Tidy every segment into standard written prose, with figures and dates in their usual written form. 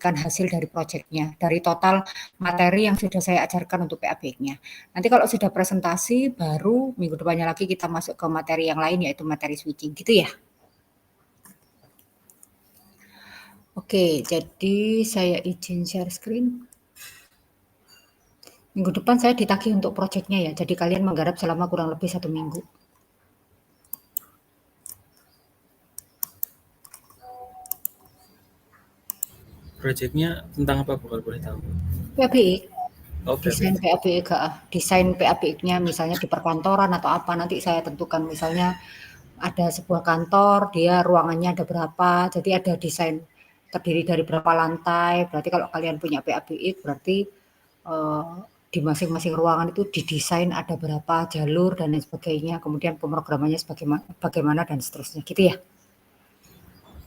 memberikan hasil dari proyeknya, dari total materi yang sudah saya ajarkan untuk PABX-nya. Nanti kalau sudah presentasi, baru minggu depannya lagi kita masuk ke materi yang lain, yaitu materi switching, gitu ya. Oke, jadi saya izin share screen. Minggu depan saya ditagih untuk proyeknya ya, jadi kalian menggarap selama kurang lebih 1 minggu. Proyeknya tentang apa Bu kalau boleh tahu? PABX. Oh, Desain PABX, desain PABX-nya misalnya di perkantoran atau apa, nanti saya tentukan misalnya ada sebuah kantor, dia ruangannya ada berapa, jadi ada desain terdiri dari berapa lantai, berarti kalau kalian punya PABX berarti di masing-masing ruangan itu didesain ada berapa jalur dan lain sebagainya, kemudian pemrogramannya bagaimana dan seterusnya, gitu ya.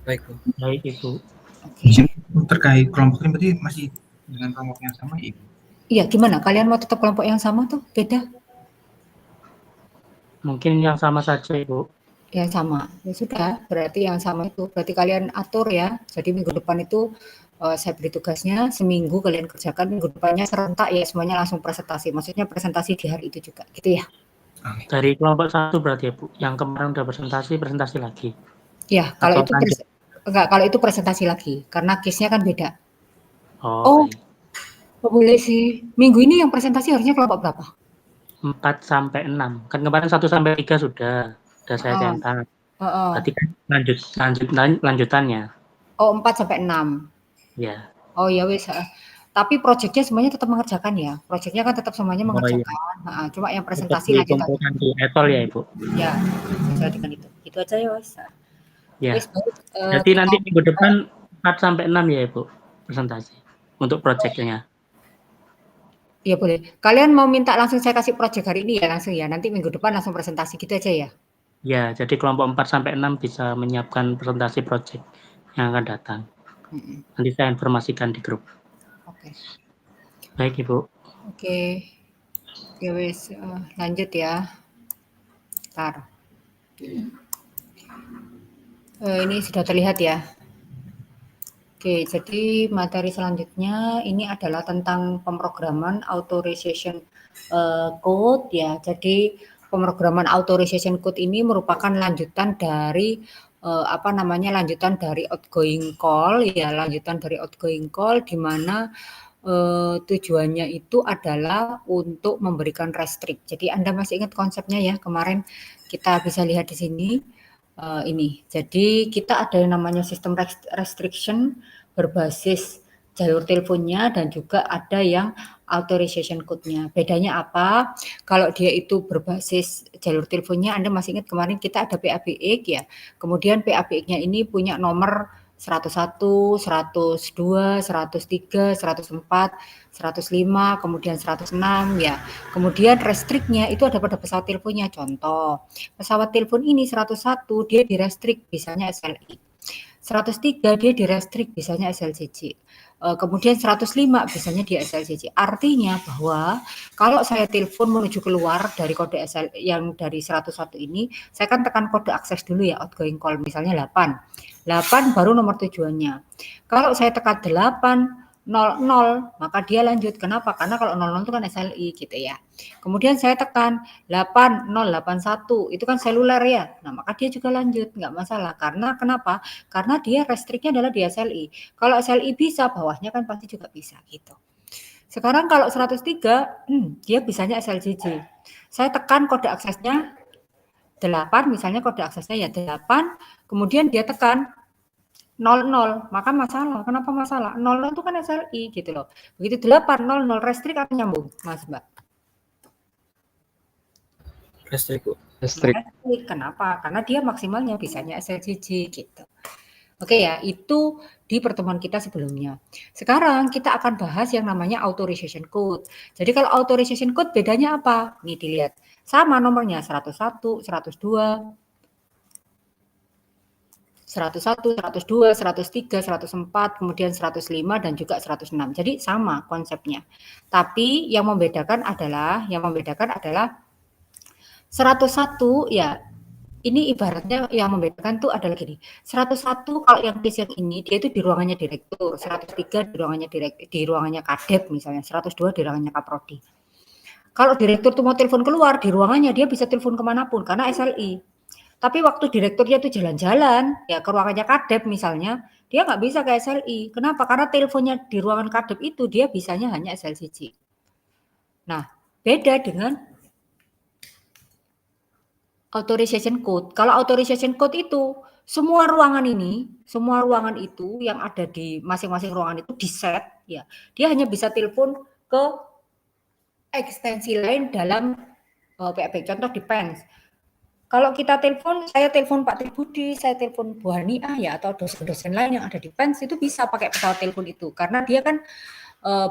Baik Bu. Baik Ibu. Oke. Terkait kelompok ini berarti masih dengan kelompok yang sama ya Ibu? Iya, gimana? Kalian mau tetap kelompok yang sama tuh? Beda? Mungkin yang sama saja Ibu. Yang sama. Ya sudah, berarti yang sama itu. Berarti kalian atur ya. Jadi minggu depan itu saya beri tugasnya, seminggu kalian kerjakan, minggu depannya serentak ya semuanya langsung presentasi. Maksudnya presentasi di hari itu juga, gitu ya. Dari kelompok 1 berarti ya Bu. Yang kemarin udah presentasi lagi. Ya, kalau itu kalau itu presentasi lagi, karena case-nya kan beda. Oh, boleh sih. Minggu ini yang presentasi harusnya kelompok berapa? 4 sampai 6. Kan kemarin 1 sampai 3 sudah saya centang. Berarti kan lanjutannya. Oh, 4 sampai 6. Ya. Oh ya wis. Tapi proyeknya semuanya tetap mengerjakan ya. Proyeknya kan tetap semuanya mengerjakan. Iya. Cuma yang presentasi lanjut lagi. Di etol ya Ibu. Ya, sesuai dengan itu. Itu aja ya wis. Ya. Jadi nanti minggu depan 4 sampai 6 ya Ibu presentasi untuk proyeknya. Iya boleh. Kalian mau minta langsung saya kasih proyek hari ini ya langsung ya. Nanti minggu depan langsung presentasi gitu aja ya. Ya, jadi kelompok 4 sampai 6 bisa menyiapkan presentasi proyek yang akan datang. Nanti saya informasikan di grup. Oke. Baik Ibu. Oke. Ya wis, lanjut ya. Ntar. Ini sudah terlihat ya. Oke, jadi materi selanjutnya ini adalah tentang pemrograman authorization code ya. Jadi pemrograman authorization code ini merupakan lanjutan dari lanjutan dari outgoing call ya, lanjutan dari outgoing call di mana tujuannya itu adalah untuk memberikan restrict. Jadi Anda masih ingat konsepnya ya, kemarin kita bisa lihat di sini. Ini. Jadi kita ada yang namanya sistem restriction berbasis jalur teleponnya dan juga ada yang authorization code-nya. Bedanya apa? Kalau dia itu berbasis jalur teleponnya, Anda masih ingat kemarin kita ada PABX ya. Kemudian PABX-nya ini punya nomor 101, 102, 103, 104, 105, kemudian 106 ya. Kemudian restrict-nya itu ada pada pesawat teleponnya. Contoh, pesawat telepon ini 101 dia direstrik misalnya SLI. 103 dia direstrik misalnya SLCC. Kemudian 105 biasanya dia SLCC. Artinya bahwa kalau saya telepon menuju keluar dari kode SL yang dari 101 ini, saya kan tekan kode akses dulu ya, outgoing call misalnya 8. 8 baru nomor tujuannya. Kalau saya tekan 800, maka dia lanjut. Kenapa? Karena kalau 00 itu kan SLI gitu ya. Kemudian saya tekan 8081, itu kan seluler ya. Nah, maka dia juga lanjut, nggak masalah. Karena kenapa? Karena dia restriknya adalah di SLI. Kalau SLI bisa, bawahnya kan pasti juga bisa gitu. Sekarang kalau 103, dia bisanya SLCC. Saya tekan kode aksesnya 8, misalnya kode aksesnya ya 8, kemudian dia tekan 00, maka masalah. Kenapa masalah? 00 itu kan SLI gitu loh. Begitu 800 restrik akan nyambung, Mas Mbak. Restrik Bu. Restrik. Kenapa? Karena dia maksimalnya bisanya SLCC gitu. Oke ya, itu di pertemuan kita sebelumnya. Sekarang kita akan bahas yang namanya authorization code. Jadi kalau authorization code bedanya apa? Nih dilihat. Sama nomornya 101, 102, 101, 102, 103, 104, kemudian 105 dan juga 106. Jadi sama konsepnya. Tapi yang membedakan adalah 101 ya ini ibaratnya yang membedakan tuh adalah gini, 101 kalau yang case yang ini dia itu di ruangannya direktur, 103 di ruangannya kadep misalnya, 102 di ruangannya kaprodi. Kalau direktur tuh mau telepon keluar di ruangannya dia bisa telepon kemanapun karena SLI. Tapi waktu direkturnya tuh jalan-jalan ya ke ruangannya kadep misalnya, dia nggak bisa ke SLI. Kenapa? Karena teleponnya di ruangan kadep itu dia bisanya hanya SL1. Nah, beda dengan authorization code. Kalau authorization code itu semua ruangan itu yang ada di masing-masing ruangan itu di-set ya. Dia hanya bisa telepon ke ekstensi lain dalam PHP. Contoh di PENS. Kalau kita telepon, saya telepon Pak Tribudi, saya telepon Bu Haniah ya atau dosen-dosen lain yang ada di PENS itu bisa pakai pesawat telepon itu karena dia kan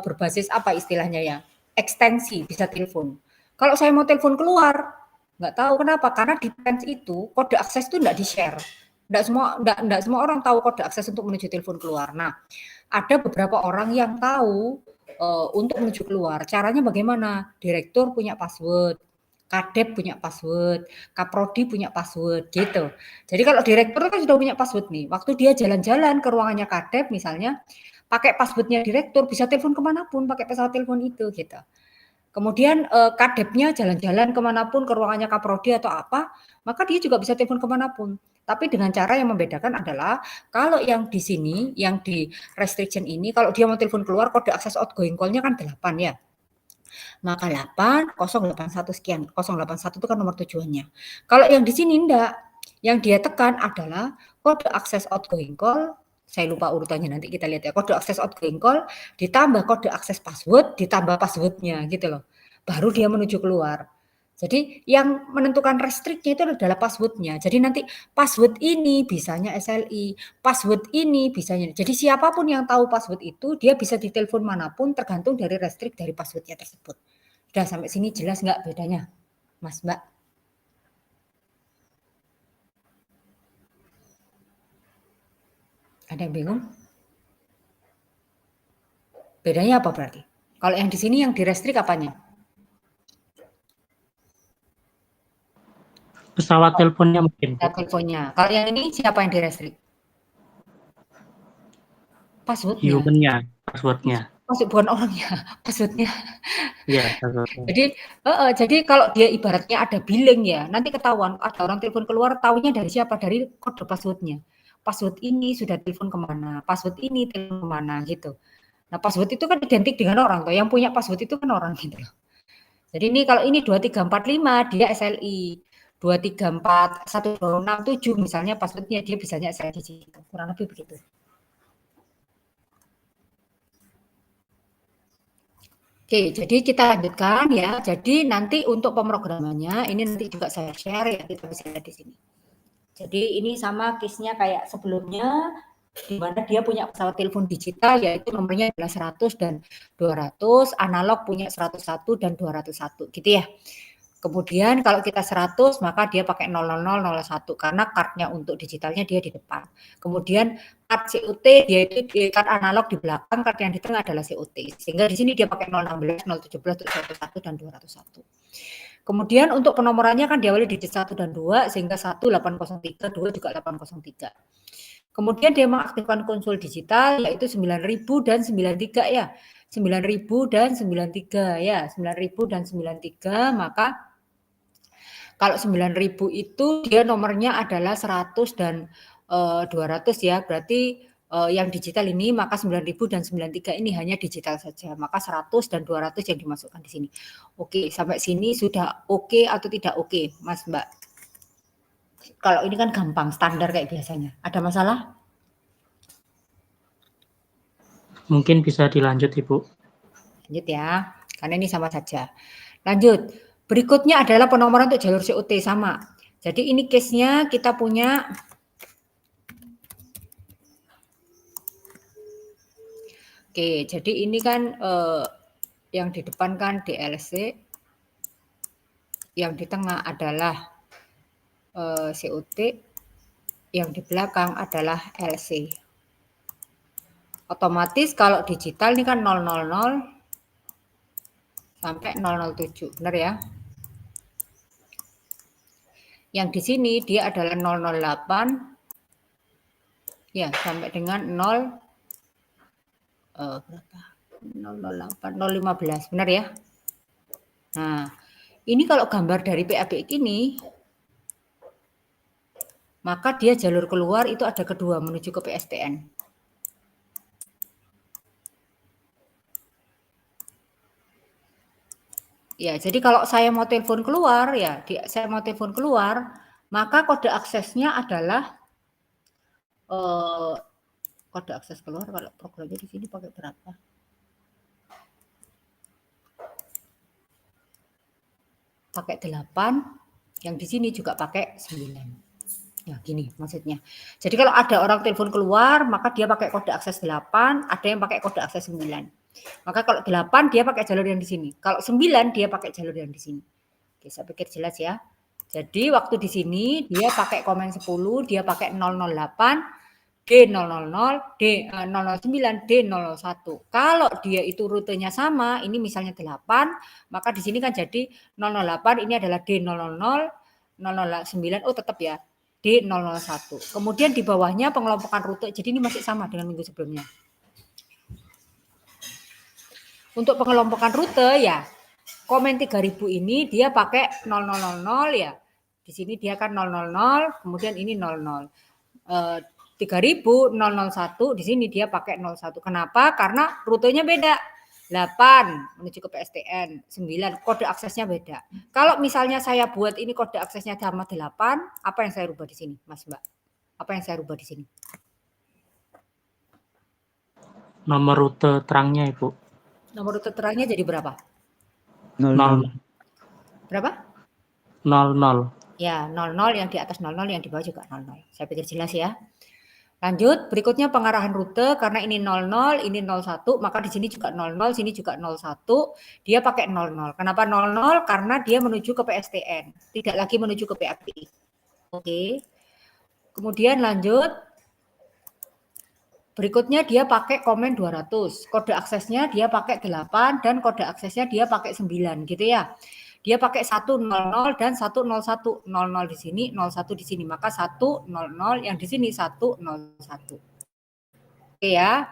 berbasis apa istilahnya ya, ekstensi bisa telepon. Kalau saya mau telepon keluar, nggak tahu kenapa, karena di PENS itu kode akses itu nggak di-share. Nggak semua orang tahu kode akses untuk menuju telepon keluar. Nah, ada beberapa orang yang tahu untuk menuju keluar. Caranya bagaimana? Direktur punya password, kadep punya password, kaprodi punya password, gitu. Jadi kalau direktur kan sudah punya password nih. Waktu dia jalan-jalan ke ruangannya kadep misalnya, pakai passwordnya direktur bisa telepon kemanapun pakai pesawat telepon itu gitu. Kemudian kadepnya jalan-jalan kemanapun ke ruangannya kaprodi atau apa, maka dia juga bisa telepon kemanapun. Tapi dengan cara yang membedakan adalah kalau yang di sini, yang di restriction ini, kalau dia mau telepon keluar kode akses outgoing call-nya kan 8 ya. Maka 8081 sekian. 081 itu kan nomor tujuannya. Kalau yang di sini enggak, yang dia tekan adalah kode akses outgoing call. Saya lupa urutannya, nanti kita lihat ya. Kode akses outgoing call ditambah kode akses password ditambah passwordnya gitu loh. Baru dia menuju keluar. Jadi yang menentukan restrictnya itu adalah passwordnya. Jadi nanti password ini bisanya SLI, password ini bisanya. Jadi siapapun yang tahu password itu dia bisa ditelepon manapun tergantung dari restrict dari passwordnya tersebut. Sudah sampai sini jelas nggak bedanya, Mas Mbak? Ada yang bingung? Bedanya apa berarti? Kalau yang di sini yang di-restrict apanya? Pesawat teleponnya mungkin. Teleponnya. Kalau yang ini siapa yang di-restrict? Passwordnya. Human-nya, passwordnya. Maksud bukan orangnya, passwordnya. Iya, passwordnya. Jadi kalau dia ibaratnya ada billing ya, nanti ketahuan ada orang telepon keluar, tahunya dari siapa? Dari kode passwordnya. Password ini sudah telepon kemana, password ini telepon kemana gitu. Nah password itu kan identik dengan orang, yang punya password itu kan orang gitu. Jadi ini kalau ini 2345 dia SLI, 234 1267 misalnya passwordnya dia bisanya SLI, kurang lebih begitu. Oke, jadi kita lanjutkan ya. Jadi nanti untuk pemrogramannya ini nanti juga saya share ya, kita bisa lihat di sini. Jadi ini sama case-nya kayak sebelumnya, di mana dia punya pesawat telepon digital yaitu nomornya adalah 100 dan 200, analog punya 101 dan 201 gitu ya. Kemudian kalau kita 100 maka dia pakai 00001 karena kartnya untuk digitalnya dia di depan. Kemudian kart COT dia itu kart analog di belakang, kart yang di tengah adalah COT. Sehingga di sini dia pakai 016, 017, 101 dan 201. Kemudian untuk penomorannya kan diawali digit 1 dan 2 sehingga 1803, 2 juga 803. Kemudian dia mengaktifkan konsul digital yaitu 9000 dan 93 ya. 9000 dan 93 ya. 9000 dan 93 maka kalau 9.000 itu dia nomornya adalah 100 dan 200 ya. Berarti yang digital ini maka 9.000 dan 93 ini hanya digital saja. Maka 100 dan 200 yang dimasukkan di sini. Oke, sampai sini sudah oke atau tidak oke, Mas Mbak? Kalau ini kan gampang, standar kayak biasanya. Ada masalah? Mungkin bisa dilanjut, Ibu. Lanjut ya, karena ini sama saja. Lanjut. Berikutnya adalah penomoran untuk jalur COT sama. Jadi ini case-nya kita punya Oke, jadi ini kan yang di depan kan DLC, yang di tengah adalah COT, yang di belakang adalah LC. Otomatis kalau digital ini kan 000 sampai 007, benar ya? Yang di sini dia adalah 008 ya sampai dengan 0 berapa? 008 015 benar ya? Nah, ini kalau gambar dari PABX ini maka dia jalur keluar itu ada kedua menuju ke PSTN. Ya, jadi kalau saya mau telepon keluar ya, saya mau telepon keluar, maka kode aksesnya adalah kode akses keluar kalau programnya di sini pakai berapa? Pakai 8, yang di sini juga pakai 9. Ya, gini maksudnya. Jadi kalau ada orang telepon keluar, maka dia pakai kode akses 8, ada yang pakai kode akses 9. Maka kalau 8 dia pakai jalur yang di sini. Kalau 9 dia pakai jalur yang di sini. Oke, saya pikir jelas ya. Jadi waktu di sini dia pakai komen 10, dia pakai 008, D000, D009, D001. Kalau dia itu rutenya sama, ini misalnya 8, maka di sini kan jadi 008 ini adalah D000, 009, oh tetap ya, D001. Kemudian di bawahnya pengelompokan rute, jadi ini masih sama dengan minggu sebelumnya. Untuk pengelompokan rute ya, komen 3000 ini dia pakai 0000 ya. Di sini dia kan 000, kemudian ini 00. 3000 001 di sini dia pakai 01. Kenapa? Karena rutenya beda. 8 menuju ke PSTN, 9 kode aksesnya beda. Kalau misalnya saya buat ini kode aksesnya sama 8, apa yang saya rubah di sini, Mas Mbak? Apa yang saya rubah di sini? Nomor rute terangnya, Ibu. Nomor rute terangnya jadi berapa? 00. Berapa? 00. Ya, 00 yang di atas 00, yang di bawah juga 00. Saya pikir jelas ya. Lanjut, berikutnya pengarahan rute, karena ini 00, ini 01, maka di sini juga 00, sini juga 01, dia pakai 00. Kenapa 00? Karena dia menuju ke PSTN, tidak lagi menuju ke PABX. Oke. Kemudian lanjut, berikutnya dia pakai komen 200, kode aksesnya dia pakai 8, dan kode aksesnya dia pakai 9, gitu ya. Dia pakai 100 dan 101, 00 di sini, 01 di sini, maka 100 yang di sini 101. Oke ya.